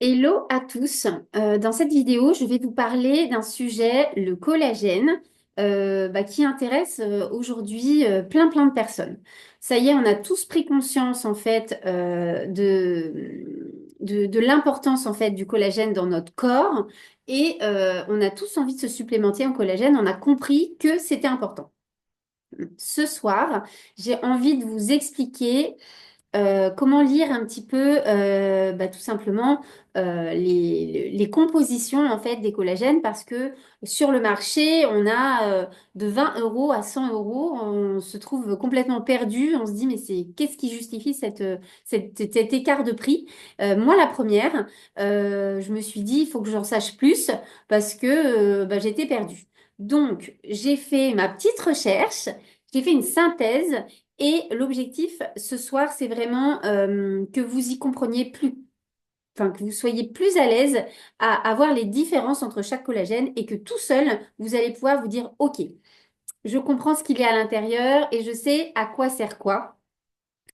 Hello à tous. Dans cette vidéo, je vais vous parler d'un sujet, le collagène, qui intéresse aujourd'hui plein de personnes. Ça y est, on a tous pris conscience en fait de l'importance en fait du collagène dans notre corps et on a tous envie de se supplémenter en collagène. On a compris que c'était important. Ce soir, j'ai envie de vous expliquer comment lire un petit peu, tout simplement, les compositions en fait des collagènes parce que sur le marché, on a de 20 euros à 100 euros. On se trouve complètement perdu. On se dit, mais qu'est-ce qui justifie cet écart de prix? Moi, la première, je me suis dit, il faut que j'en sache plus parce que j'étais perdue. Donc, j'ai fait ma petite recherche, j'ai fait une synthèse. Et l'objectif ce soir, c'est vraiment que vous y compreniez plus, enfin que vous soyez plus à l'aise à voir les différences entre chaque collagène et que tout seul, vous allez pouvoir vous dire, OK, je comprends ce qu'il y a à l'intérieur et je sais à quoi sert quoi,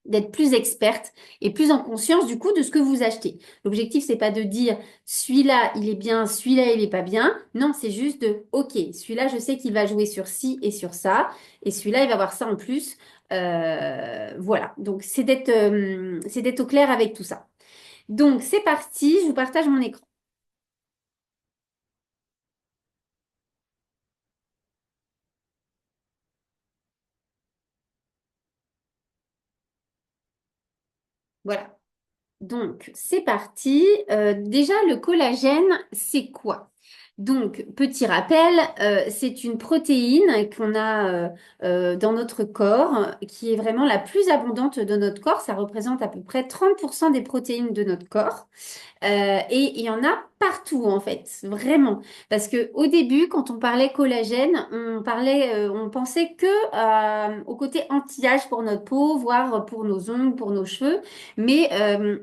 d'être plus experte et plus en conscience du coup de ce que vous achetez. L'objectif, c'est pas de dire celui-là, il est bien, celui-là, il est pas bien. Non, c'est juste de OK, celui-là, je sais qu'il va jouer sur ci et sur ça, et celui-là, il va avoir ça en plus. Voilà. Donc, c'est d'être au clair avec tout ça. Donc, c'est parti, je vous partage mon écran. Voilà. Donc, c'est parti. Déjà, le collagène, c'est quoi? Donc, petit rappel, c'est une protéine qu'on a dans notre corps, qui est vraiment la plus abondante de notre corps. Ça représente à peu près 30% des protéines de notre corps. Et il y en a partout en fait, vraiment. Parce que au début, quand on parlait collagène, on pensait que au côté anti-âge pour notre peau, voire pour nos ongles, pour nos cheveux, mais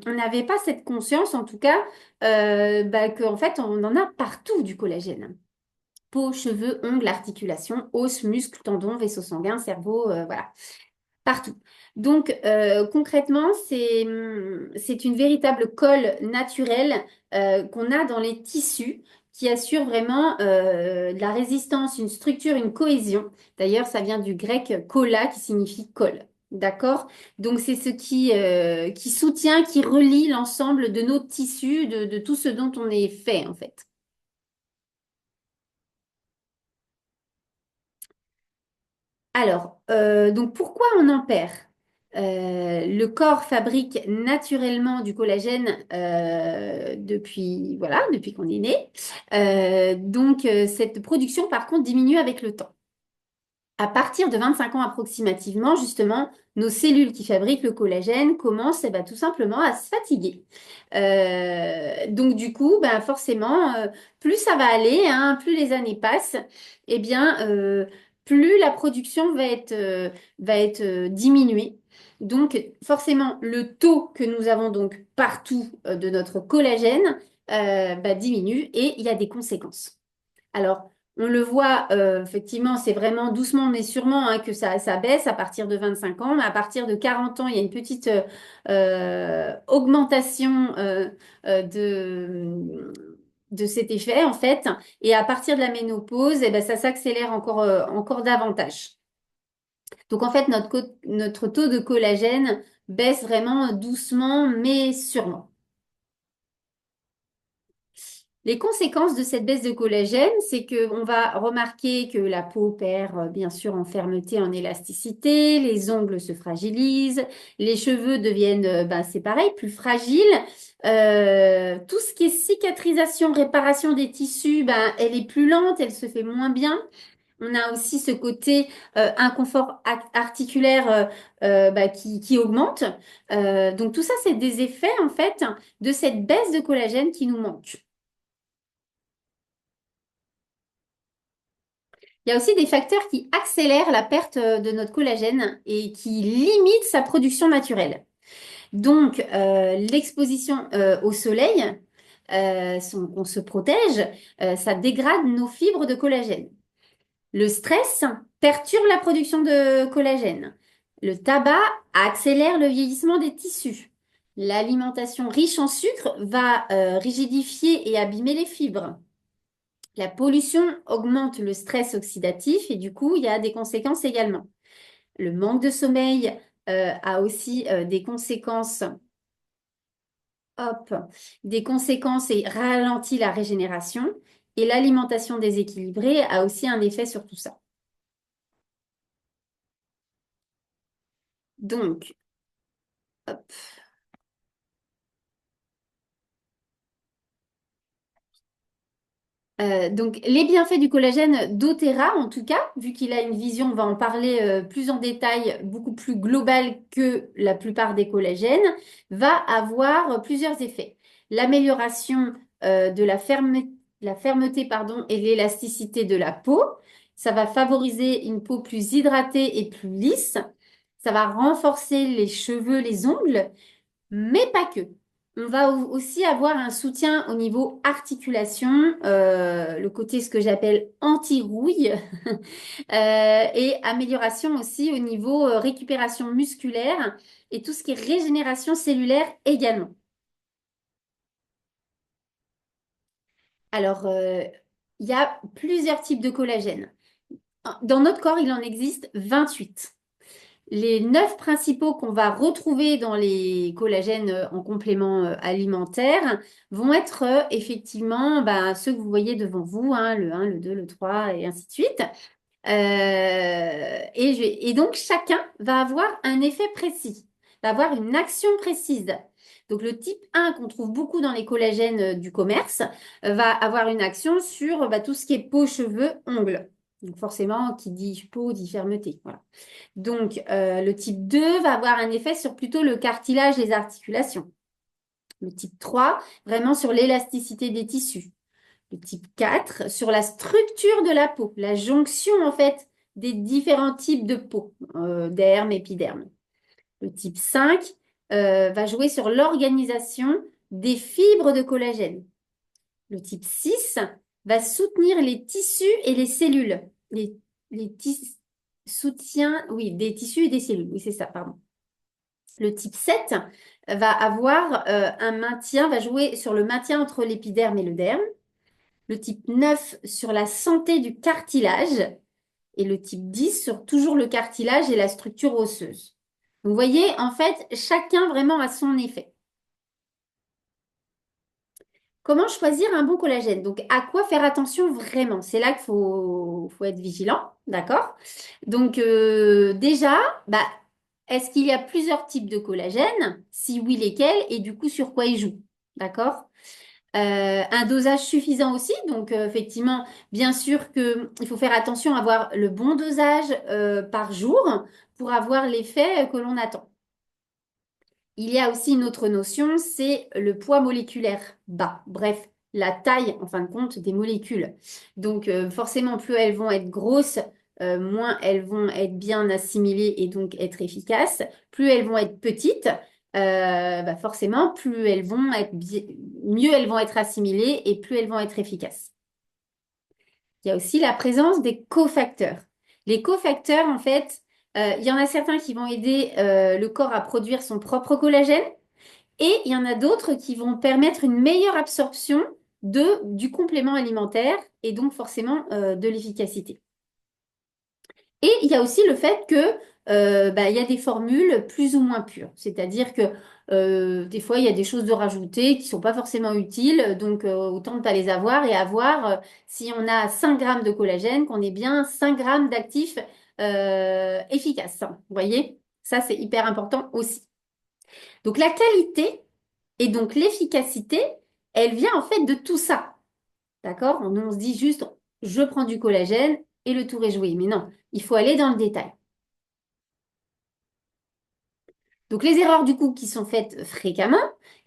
on n'avait pas cette conscience, en tout cas, qu'en fait, on en a partout du collagène. Peau, cheveux, ongles, articulations, os, muscles, tendons, vaisseaux sanguins, cerveau, voilà. Partout. Donc, concrètement, c'est une véritable colle naturelle qu'on a dans les tissus qui assure vraiment de la résistance, une structure, une cohésion. D'ailleurs, ça vient du grec kolla qui signifie colle. D'accord? Donc, c'est ce qui soutient, qui relie l'ensemble de nos tissus, de tout ce dont on est fait, en fait. Alors, donc pourquoi on en perd? Le corps fabrique naturellement du collagène depuis qu'on est né. Cette production, par contre, diminue avec le temps. À partir de 25 ans approximativement, justement, nos cellules qui fabriquent le collagène commencent tout simplement à se fatiguer. Donc du coup, forcément, plus ça va aller, hein, plus les années passent, eh bien, plus la production va être diminuée. Donc forcément, le taux que nous avons donc partout de notre collagène diminue et il y a des conséquences. Alors, on le voit, effectivement, c'est vraiment doucement mais sûrement hein, que ça baisse à partir de 25 ans. Mais à partir de 40 ans, il y a une petite augmentation de cet effet, en fait. Et à partir de la ménopause, eh ben, ça s'accélère encore davantage. Donc, en fait, notre taux de collagène baisse vraiment doucement mais sûrement. Les conséquences de cette baisse de collagène, c'est qu'on va remarquer que la peau perd bien sûr en fermeté, en élasticité, les ongles se fragilisent, les cheveux deviennent, c'est pareil, plus fragiles. Tout ce qui est cicatrisation, réparation des tissus, elle est plus lente, elle se fait moins bien. On a aussi ce côté inconfort articulaire qui augmente. Donc tout ça, c'est des effets en fait de cette baisse de collagène qui nous manque. Il y a aussi des facteurs qui accélèrent la perte de notre collagène et qui limitent sa production naturelle. Donc, l'exposition au soleil, on se protège, ça dégrade nos fibres de collagène. Le stress perturbe la production de collagène. Le tabac accélère le vieillissement des tissus. L'alimentation riche en sucre va rigidifier et abîmer les fibres. La pollution augmente le stress oxydatif et du coup, il y a des conséquences également. Le manque de sommeil a aussi des conséquences, hop, des conséquences et ralentit la régénération. Et l'alimentation déséquilibrée a aussi un effet sur tout ça. Donc, hop. Donc, les bienfaits du collagène doTERRA, en tout cas, vu qu'il a une vision, on va en parler plus en détail, beaucoup plus globale que la plupart des collagènes, va avoir plusieurs effets. L'amélioration de la fermeté, pardon, et l'élasticité de la peau. Ça va favoriser une peau plus hydratée et plus lisse. Ça va renforcer les cheveux, les ongles, mais pas que. On va aussi avoir un soutien au niveau articulation, le côté ce que j'appelle anti-rouille, et amélioration aussi au niveau récupération musculaire et tout ce qui est régénération cellulaire également. Alors, il y a plusieurs types de collagène. Dans notre corps, il en existe 28. Les 9 principaux qu'on va retrouver dans les collagènes en complément alimentaire vont être effectivement ceux que vous voyez devant vous, hein, le 1, le 2, le 3 et ainsi de suite. Et donc chacun va avoir un effet précis, va avoir une action précise. Donc le type 1 qu'on trouve beaucoup dans les collagènes du commerce va avoir une action sur tout ce qui est peau, cheveux, ongles. Donc forcément, qui dit peau dit fermeté. Voilà. Donc, le type 2 va avoir un effet sur plutôt le cartilage, les articulations. Le type 3 vraiment sur l'élasticité des tissus. Le type 4 sur la structure de la peau, la jonction en fait des différents types de peau, derme, épiderme. Le type 5 va jouer sur l'organisation des fibres de collagène. Le type 6 va soutenir les tissus et les cellules. Les soutient, oui, des tissus et des cellules. Oui, c'est ça, pardon. Le type 7 va avoir un maintien, va jouer sur le maintien entre l'épiderme et le derme. Le type 9 sur la santé du cartilage. Et le type 10 sur toujours le cartilage et la structure osseuse. Vous voyez, en fait, chacun vraiment a son effet. Comment choisir un bon collagène? Donc, à quoi faire attention vraiment? C'est là qu'il faut être vigilant, d'accord? Donc, déjà, bah, est-ce qu'il y a plusieurs types de collagène? Si oui, lesquels? Et du coup, sur quoi ils jouent? D'accord? Un dosage suffisant aussi. Donc, effectivement, bien sûr qu'il faut faire attention à avoir le bon dosage par jour pour avoir l'effet que l'on attend. Il y a aussi une autre notion, c'est le poids moléculaire bas. Bref, la taille, en fin de compte, des molécules. Donc, forcément, plus elles vont être grosses, moins elles vont être bien assimilées et donc être efficaces. Plus elles vont être petites, forcément, plus elles vont être mieux elles vont être assimilées et plus elles vont être efficaces. Il y a aussi la présence des cofacteurs. Les cofacteurs, en fait, il y en a certains qui vont aider le corps à produire son propre collagène et il y en a d'autres qui vont permettre une meilleure absorption du complément alimentaire et donc forcément de l'efficacité. Et il y a aussi le fait que il y a des formules plus ou moins pures. C'est-à-dire que des fois, il y a des choses de rajouter qui ne sont pas forcément utiles, donc autant ne pas les avoir et avoir, si on a 5 grammes de collagène, qu'on ait bien 5 grammes d'actifs efficaces. Vous voyez? Ça, c'est hyper important aussi. Donc la qualité et donc l'efficacité, elle vient en fait de tout ça. D'accord? On se dit juste, je prends du collagène et le tour est joué. Mais non, il faut aller dans le détail. Donc les erreurs du coup qui sont faites fréquemment,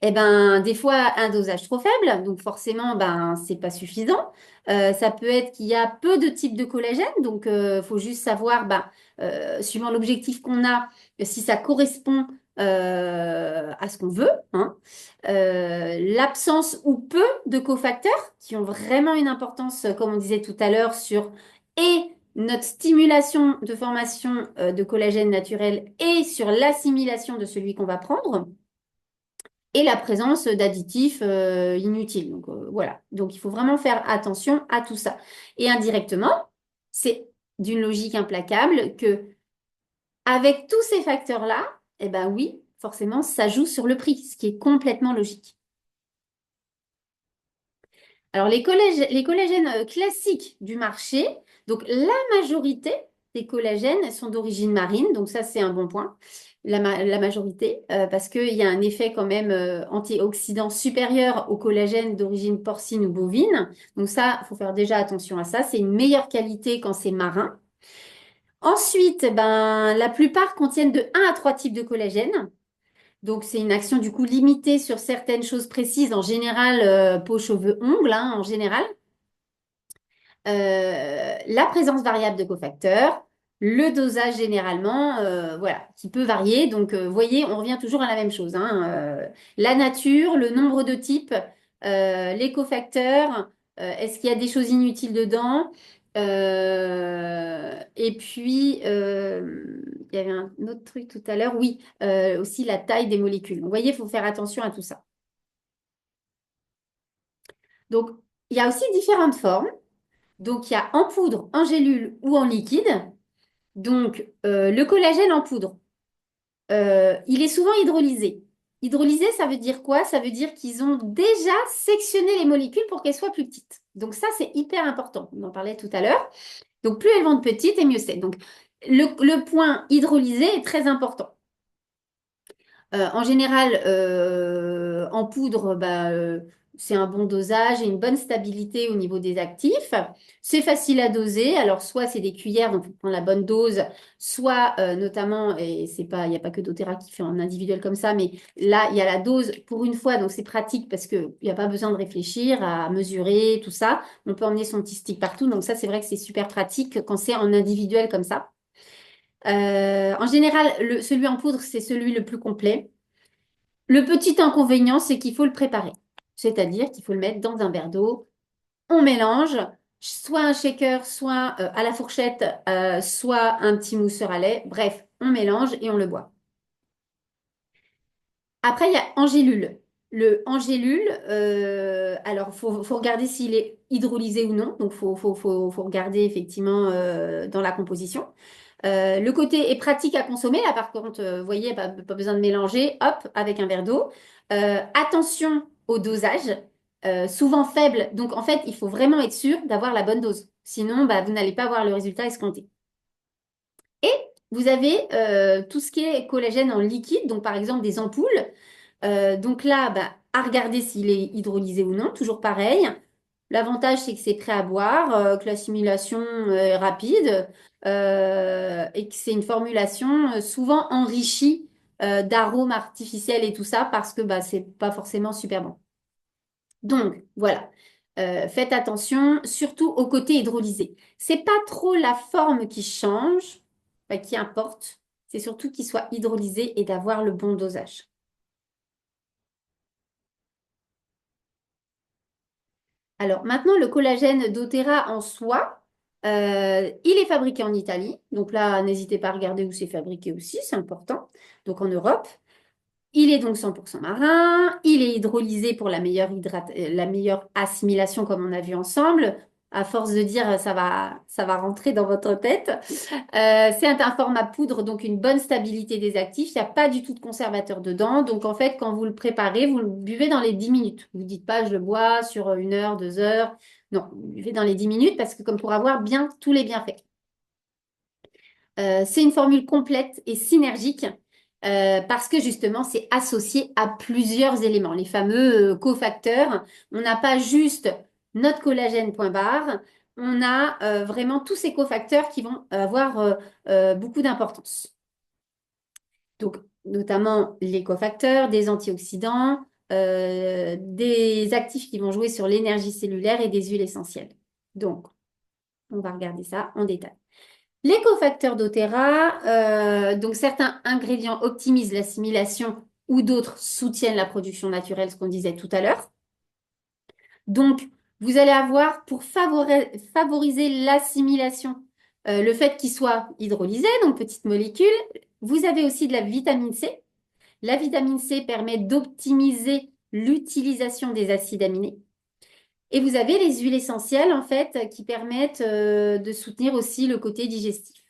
eh ben des fois un dosage trop faible, donc forcément c'est pas suffisant. Ça peut être qu'il y a peu de types de collagène, donc faut juste savoir suivant l'objectif qu'on a si ça correspond à ce qu'on veut, hein. L'absence ou peu de cofacteurs qui ont vraiment une importance, comme on disait tout à l'heure, sur et notre stimulation de formation de collagène naturel et sur l'assimilation de celui qu'on va prendre. et la présence d'additifs inutiles. Donc voilà. Donc il faut vraiment faire attention à tout ça. Et indirectement, c'est d'une logique implacable que avec tous ces facteurs-là, eh ben oui, forcément, ça joue sur le prix, ce qui est complètement logique. Alors, les collagènes classiques du marché, donc la majorité des collagènes sont d'origine marine, donc ça, c'est un bon point, la majorité, parce qu'il y a un effet quand même antioxydant supérieur au collagène d'origine porcine ou bovine. Donc ça, il faut faire déjà attention à ça. C'est une meilleure qualité quand c'est marin. Ensuite, ben, la plupart contiennent de 1 à 3 types de collagène. Donc, c'est une action du coup limitée sur certaines choses précises, en général, peau, cheveux, ongles, hein, en général. La présence variable de cofacteurs, le dosage généralement, voilà, qui peut varier. Donc, vous voyez, on revient toujours à la même chose, hein. La nature, le nombre de types, les cofacteurs, est-ce qu'il y a des choses inutiles dedans? Et puis, il y avait un autre truc tout à l'heure, oui, aussi la taille des molécules. Donc, vous voyez, il faut faire attention à tout ça. Donc, il y a aussi différentes formes. Donc, il y a en poudre, en gélule ou en liquide. Donc, le collagène en poudre, il est souvent hydrolysé. Hydrolysé, ça veut dire quoi? Ça veut dire qu'ils ont déjà sectionné les molécules pour qu'elles soient plus petites. Donc, ça, c'est hyper important. On en parlait tout à l'heure. Donc, plus elles vont être petites, et mieux c'est. Donc, le point hydrolysé est très important. En général, en poudre, bah, c'est un bon dosage et une bonne stabilité au niveau des actifs. C'est facile à doser. Alors, soit c'est des cuillères, donc il faut prendre la bonne dose, soit notamment, et c'est pas, il n'y a pas que doTERRA qui fait en individuel comme ça, mais là, il y a la dose pour une fois, donc c'est pratique parce qu'il n'y a pas besoin de réfléchir à mesurer tout ça. On peut emmener son petit stick partout. Donc, ça, c'est vrai que c'est super pratique quand c'est en individuel comme ça. En général, celui en poudre, c'est celui le plus complet. Le petit inconvénient, c'est qu'il faut le préparer. C'est-à-dire qu'il faut le mettre dans un verre d'eau. On mélange, soit un shaker, soit à la fourchette, soit un petit mousseur à lait. Bref, on mélange et on le boit. Après, il y a en gélule. Le en gélule, alors faut regarder s'il est hydrolysé ou non. Donc, faut regarder effectivement dans la composition. Le côté est pratique à consommer. Là, par contre, vous voyez, pas besoin de mélanger. Hop, avec un verre d'eau. Attention au dosage, souvent faible. Donc, en fait, il faut vraiment être sûr d'avoir la bonne dose. Sinon, bah, vous n'allez pas avoir le résultat escompté. Et vous avez tout ce qui est collagène en liquide, donc par exemple des ampoules. Donc là, bah, à regarder s'il est hydrolysé ou non, toujours pareil. L'avantage, c'est que c'est prêt à boire, que l'assimilation est rapide et que c'est une formulation souvent enrichie d'arômes artificiels et tout ça parce que bah, c'est pas forcément super bon. Donc, voilà. Faites attention, surtout au côté hydrolysé. C'est pas trop la forme qui change, enfin, qui importe. C'est surtout qu'il soit hydrolysé et d'avoir le bon dosage. Alors maintenant, le collagène doTERRA en soi, il est fabriqué en Italie. Donc là, n'hésitez pas à regarder où c'est fabriqué aussi, c'est important. Donc en Europe. Il est donc 100% marin. Il est hydrolysé pour la meilleure assimilation, comme on a vu ensemble. À force de dire, ça va rentrer dans votre tête. C'est un format poudre, donc une bonne stabilité des actifs. Il n'y a pas du tout de conservateur dedans. Donc, en fait, quand vous le préparez, vous le buvez dans les 10 minutes. Vous ne dites pas, je le bois sur 1 heure, 2 heures. Non, vous le buvez dans les 10 minutes parce que comme pour avoir bien tous les bienfaits. C'est une formule complète et synergique parce que justement, c'est associé à plusieurs éléments, les fameux cofacteurs. On n'a pas juste notre collagène point barre, on a vraiment tous ces cofacteurs qui vont avoir beaucoup d'importance. Donc, notamment les cofacteurs, des antioxydants, des actifs qui vont jouer sur l'énergie cellulaire et des huiles essentielles. Donc, on va regarder ça en détail. Les cofacteurs doTERRA, donc certains ingrédients optimisent l'assimilation ou d'autres soutiennent la production naturelle, ce qu'on disait tout à l'heure. Donc, vous allez avoir pour favoriser l'assimilation, le fait qu'il soit hydrolysé, donc petite molécule. Vous avez aussi de la vitamine C La vitamine C permet d'optimiser l'utilisation des acides aminés. Et vous avez les huiles essentielles, en fait, qui permettent de soutenir aussi le côté digestif.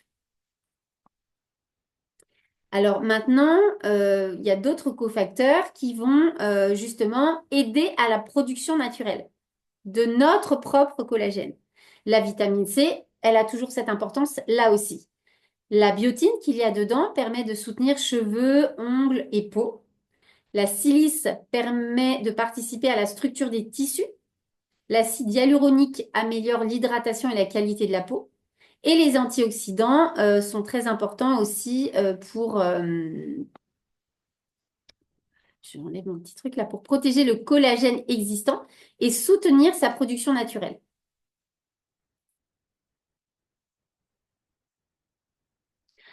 Alors maintenant, il y a d'autres cofacteurs qui vont justement aider à la production naturelle de notre propre collagène. La vitamine C, elle a toujours cette importance là aussi. La biotine qu'il y a dedans permet de soutenir cheveux, ongles et peau. La silice permet de participer à la structure des tissus. L'acide hyaluronique améliore l'hydratation et la qualité de la peau. Et les antioxydants sont très importants aussi je enlève mon petit truc là, pour protéger le collagène existant et soutenir sa production naturelle.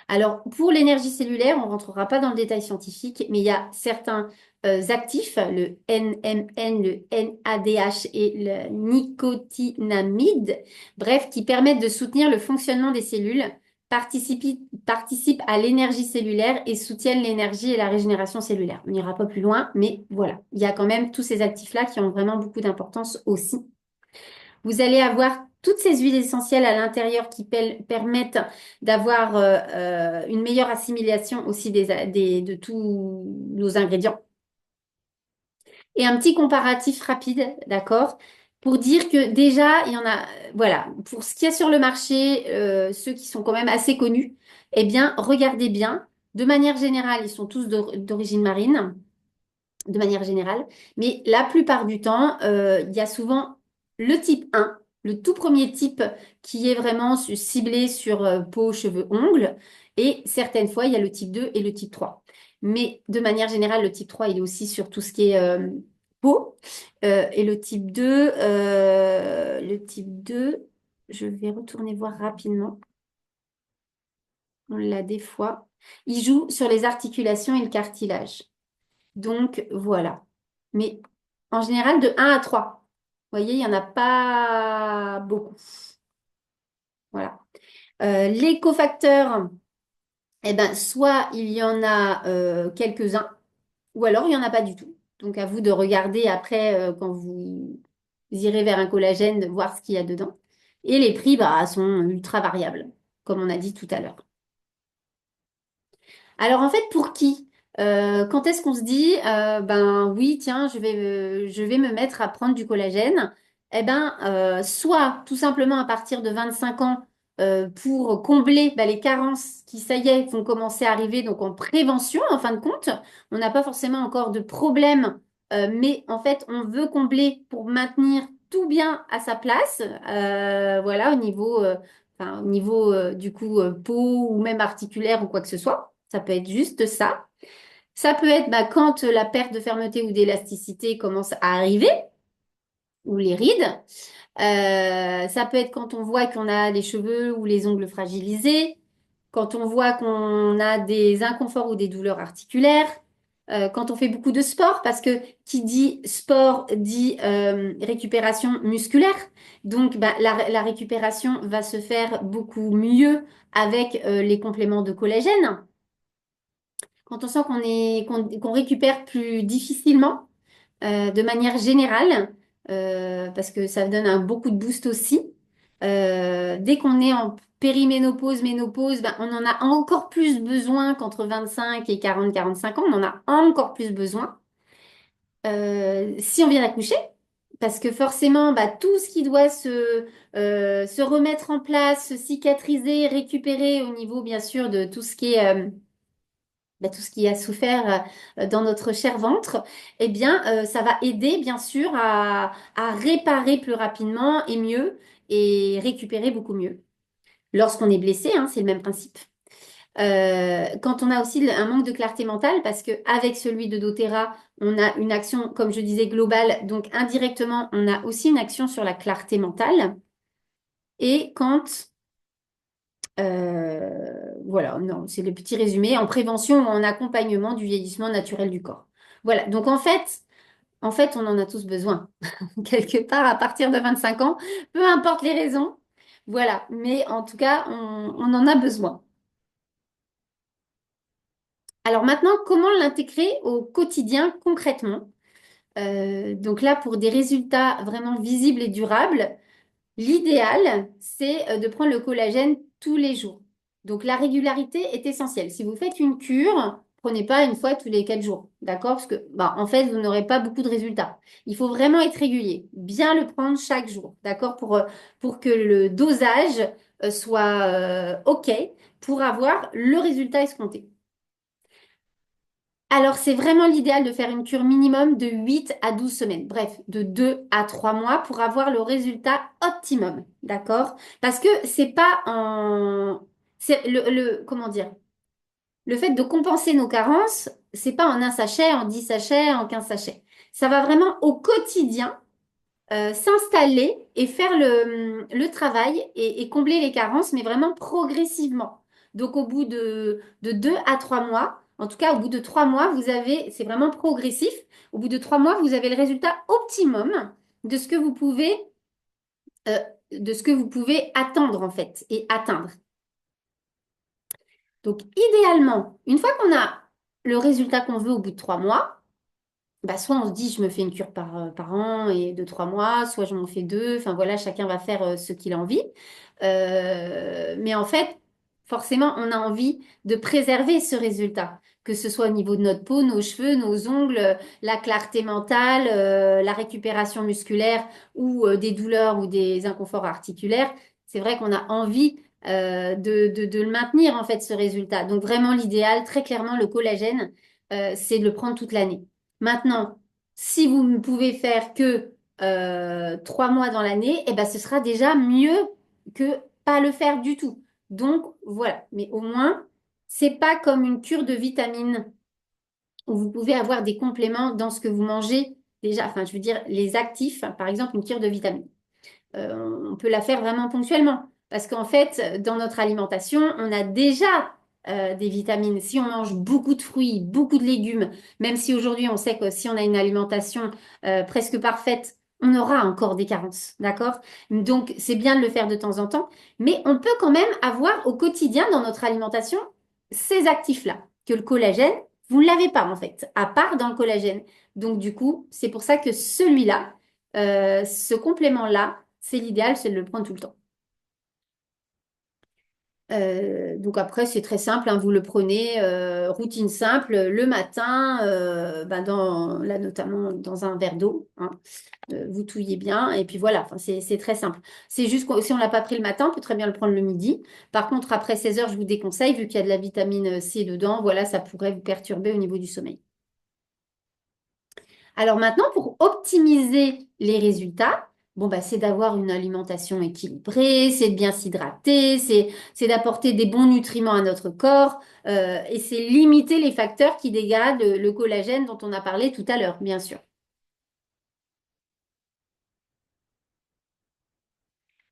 Alors, pour l'énergie cellulaire, on ne rentrera pas dans le détail scientifique, mais il y a certains actifs, le NMN, le NADH et le nicotinamide, bref, qui permettent de soutenir le fonctionnement des cellules, participent à l'énergie cellulaire et soutiennent l'énergie et la régénération cellulaire. On n'ira pas plus loin, mais voilà, il y a quand même tous ces actifs-là qui ont vraiment beaucoup d'importance aussi. Vous allez avoir toutes ces huiles essentielles à l'intérieur qui permettent d'avoir une meilleure assimilation aussi de tous nos ingrédients. Et un petit comparatif rapide, d'accord? Pour dire que déjà, il y en a, voilà, pour ce qu'il y a sur le marché, ceux qui sont quand même assez connus, eh bien, regardez bien. De manière générale, ils sont tous d'origine marine de manière générale. Mais la plupart du temps, il y a souvent le type 1, le tout premier type qui est vraiment ciblé sur peau, cheveux, ongles. Et certaines fois, il y a le type 2 et le type 3. Mais de manière générale, le type 3, il est aussi sur tout ce qui est peau. Et le type 2, je vais retourner voir rapidement. On l'a des fois. Il joue sur les articulations et le cartilage. Donc voilà. Mais en général, de 1 à 3. Vous voyez, il n'y en a pas beaucoup. Voilà. Les cofacteurs, eh ben, soit il y en a quelques-uns, ou alors il n'y en a pas du tout. Donc à vous de regarder après, quand vous irez vers un collagène, de voir ce qu'il y a dedans. Et les prix, bah, sont ultra variables, comme on a dit tout à l'heure. Alors en fait, pour qui? Quand est-ce qu'on se dit, ben oui, tiens, je vais me mettre à prendre du collagène? Eh ben, soit tout simplement à partir de 25 ans pour combler bah, les carences qui, ça y est, vont commencer à arriver, donc en prévention, en fin de compte. On n'a pas forcément encore de problème, mais en fait, on veut combler pour maintenir tout bien à sa place, voilà, au niveau du coup peau ou même articulaire ou quoi que ce soit. Ça peut être juste ça. Ça peut être bah, quand la perte de fermeté ou d'élasticité commence à arriver, ou les rides. Ça peut être quand on voit qu'on a les cheveux ou les ongles fragilisés, quand on voit qu'on a des inconforts ou des douleurs articulaires, quand on fait beaucoup de sport, parce que qui dit sport dit récupération musculaire. Donc bah, la récupération va se faire beaucoup mieux avec les compléments de collagène. Quand on sent qu'on récupère plus difficilement, de manière générale, parce que ça donne un beaucoup de boost aussi. Dès qu'on est en périménopause, ménopause, ben, on en a encore plus besoin qu'entre 25 et 40-45 ans, on en a encore plus besoin. Si on vient d'accoucher, parce que forcément, bah, tout ce qui doit se remettre en place, se cicatriser, récupérer au niveau, bien sûr, de tout ce qui est bah, tout ce qui a souffert dans notre cher ventre, eh bien, ça va aider, bien sûr, à réparer plus rapidement et mieux et récupérer beaucoup mieux. Lorsqu'on est blessé, hein, c'est le même principe. Quand on a aussi un manque de clarté mentale, parce qu'avec celui de doTERRA, on a une action, comme je disais, globale, donc indirectement, on a aussi une action sur la clarté mentale. Et quand voilà, non, c'est le petit résumé en prévention ou en accompagnement du vieillissement naturel du corps. Voilà, donc en fait, on en a tous besoin. Quelque part, à partir de 25 ans, peu importe les raisons, voilà, mais en tout cas, on en a besoin. Alors maintenant, comment l'intégrer au quotidien concrètement? Donc là, pour des résultats vraiment visibles et durables, l'idéal, c'est de prendre le collagène tous les jours. Donc la régularité est essentielle. Si vous faites une cure, prenez pas une fois tous les 4 jours, d'accord? Parce que, bah, en fait, vous n'aurez pas beaucoup de résultats. Il faut vraiment être régulier, bien le prendre chaque jour, d'accord? Pour que le dosage soit OK pour avoir le résultat escompté. Alors, c'est vraiment l'idéal de faire une cure minimum de 8 à 12 semaines. Bref, de 2 à 3 mois pour avoir le résultat optimum. D'accord? Parce que c'est pas en... C'est comment dire? Le fait de compenser nos carences, c'est pas en un sachet, en 10 sachets, en 15 sachets. Ça va vraiment au quotidien s'installer et faire le travail et combler les carences, mais vraiment progressivement. Donc, au bout de 2 à 3 mois, en tout cas, au bout de 3 mois, vous avez, c'est vraiment progressif. Au bout de 3 mois, vous avez le résultat optimum de ce que vous pouvez, euh, de ce que vous pouvez attendre, en fait, et atteindre. Donc, idéalement, une fois qu'on a le résultat qu'on veut au bout de 3 mois, bah, soit on se dit je me fais une cure par an et de 3 mois, soit je m'en fais deux. Enfin voilà, chacun va faire ce qu'il a envie. Mais en fait, forcément, on a envie de préserver ce résultat, que ce soit au niveau de notre peau, nos cheveux, nos ongles, la clarté mentale, la récupération musculaire ou des douleurs ou des inconforts articulaires. C'est vrai qu'on a envie de le maintenir en fait ce résultat. Donc vraiment l'idéal, très clairement, le collagène, c'est de le prendre toute l'année. Maintenant, si vous ne pouvez faire que 3 mois dans l'année, eh ben, ce sera déjà mieux que pas le faire du tout. Donc, voilà. Mais au moins, c'est pas comme une cure de vitamines où vous pouvez avoir des compléments dans ce que vous mangez déjà. Enfin, je veux dire, les actifs, par exemple, une cure de vitamines. On peut la faire vraiment ponctuellement. Parce qu'en fait, dans notre alimentation, on a déjà des vitamines. Si on mange beaucoup de fruits, beaucoup de légumes, même si aujourd'hui on sait que si on a une alimentation presque parfaite, on aura encore des carences, d'accord? Donc c'est bien de le faire de temps en temps, mais on peut quand même avoir au quotidien dans notre alimentation ces actifs-là, que le collagène, vous ne l'avez pas en fait, à part dans le collagène. Donc du coup, c'est pour ça que celui-là, ce complément-là, c'est l'idéal, c'est de le prendre tout le temps. Donc après, c'est très simple, hein, vous le prenez, routine simple, le matin, ben là notamment dans un verre d'eau, hein, vous touillez bien, et puis voilà, enfin, c'est très simple. C'est juste que si on l'a pas pris le matin, on peut très bien le prendre le midi. Par contre, après 16 heures, je vous déconseille, vu qu'il y a de la vitamine C dedans, voilà, ça pourrait vous perturber au niveau du sommeil. Alors maintenant, pour optimiser les résultats, bon, bah, c'est d'avoir une alimentation équilibrée, c'est de bien s'hydrater, c'est d'apporter des bons nutriments à notre corps, et c'est limiter les facteurs qui dégradent le collagène dont on a parlé tout à l'heure, bien sûr.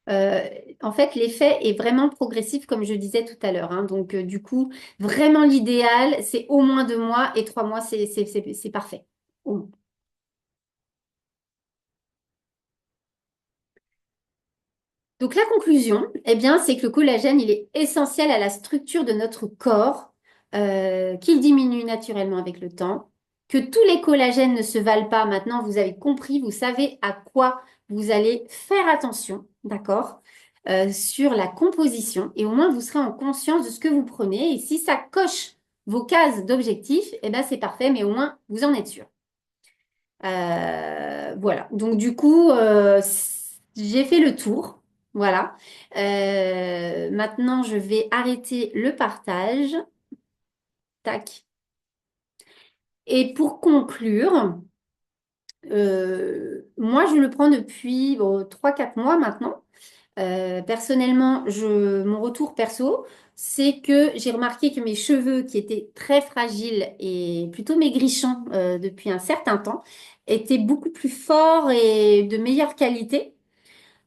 Euh, En fait, l'effet est vraiment progressif, comme je disais tout à l'heure, hein. Donc, du coup, vraiment l'idéal, c'est au moins 2 mois et 3 mois, c'est parfait. Donc la conclusion, eh bien, c'est que le collagène, il est essentiel à la structure de notre corps, qu'il diminue naturellement avec le temps, que tous les collagènes ne se valent pas. Maintenant, vous avez compris, vous savez à quoi vous allez faire attention, d'accord, sur la composition, et au moins vous serez en conscience de ce que vous prenez. Et si ça coche vos cases d'objectifs, eh ben, c'est parfait, mais au moins vous en êtes sûr. Voilà. Donc du coup, j'ai fait le tour. Voilà. Maintenant, je vais arrêter le partage. Tac. Et pour conclure, moi, je le prends depuis bon, 3-4 mois maintenant. Personnellement, mon retour perso, c'est que j'ai remarqué que mes cheveux, qui étaient très fragiles et plutôt maigrichons depuis un certain temps, étaient beaucoup plus forts et de meilleure qualité.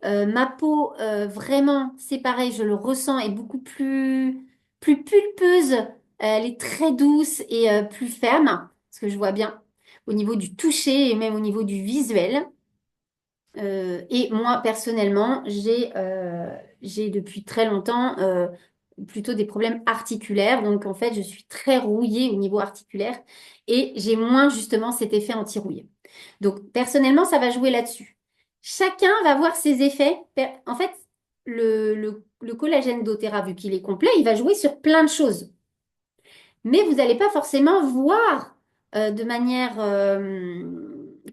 Ma peau, vraiment, c'est pareil, je le ressens, est beaucoup plus pulpeuse. Elle est très douce et plus ferme, ce que je vois bien au niveau du toucher et même au niveau du visuel. Et moi, personnellement, j'ai depuis très longtemps plutôt des problèmes articulaires. Donc, en fait, je suis très rouillée au niveau articulaire et j'ai moins justement cet effet anti-rouille. Donc, personnellement, ça va jouer là-dessus. Chacun va voir ses effets. En fait, le collagène doTERRA, vu qu'il est complet, il va jouer sur plein de choses. Mais vous n'allez pas forcément voir de manière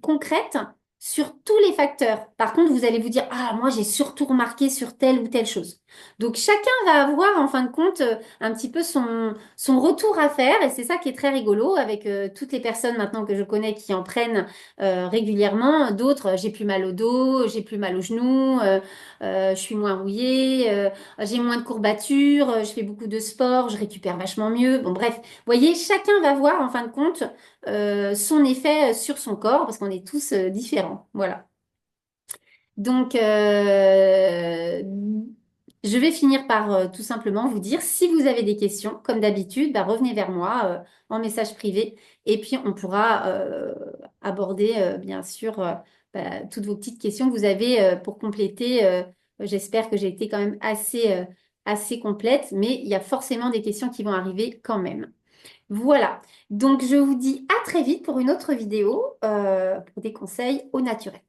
concrète sur tous les facteurs. Par contre, vous allez vous dire, ah, moi, j'ai surtout remarqué sur telle ou telle chose. Donc, chacun va avoir, en fin de compte, un petit peu son retour à faire. Et c'est ça qui est très rigolo avec toutes les personnes maintenant que je connais qui en prennent régulièrement. D'autres, j'ai plus mal au dos, j'ai plus mal aux genoux, je suis moins rouillée, j'ai moins de courbatures, je fais beaucoup de sport, je récupère vachement mieux. Bon, bref. Vous voyez, chacun va voir en fin de compte son effet sur son corps parce qu'on est tous différents. Voilà. Donc, je vais finir par tout simplement vous dire, si vous avez des questions, comme d'habitude, bah, revenez vers moi en message privé et puis on pourra aborder, bien sûr, bah, toutes vos petites questions que vous avez pour compléter. J'espère que j'ai été quand même assez complète, mais il y a forcément des questions qui vont arriver quand même. Voilà. Donc, je vous dis à très vite pour une autre vidéo pour des conseils au naturel.